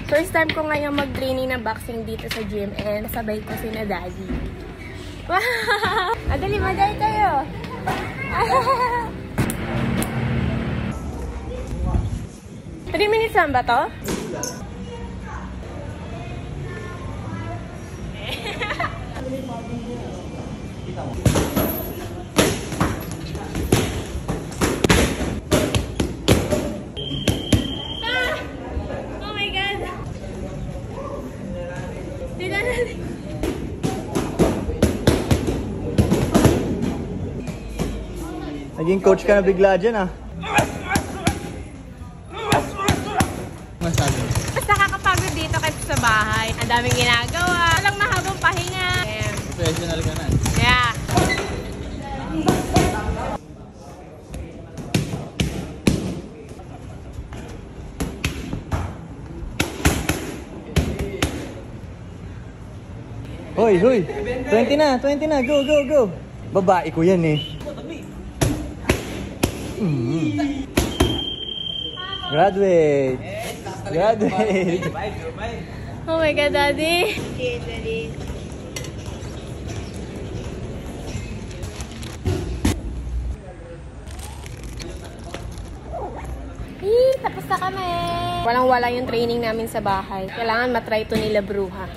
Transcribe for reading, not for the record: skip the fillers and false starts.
First time ko ngayon mag-training ng boxing dito sa gym and sabay ko si na Daddy. Wow! Madali tayo! 3 minutes lang ba to? Naging coach ka na bigla dyan ah. Masabi. Mas nakakapagod dito kahit sa bahay. Ang daming ginagawa. Walang mahabang pahinga. Professional ka na. Yeah. Hoy! 20 na! Go! Babae ko yan eh. Graduate! Oh my God, Daddy! Okay, Daddy. Tapos na kami! Walang-wala yung training namin sa bahay. Kailangan matry to nila Bruha.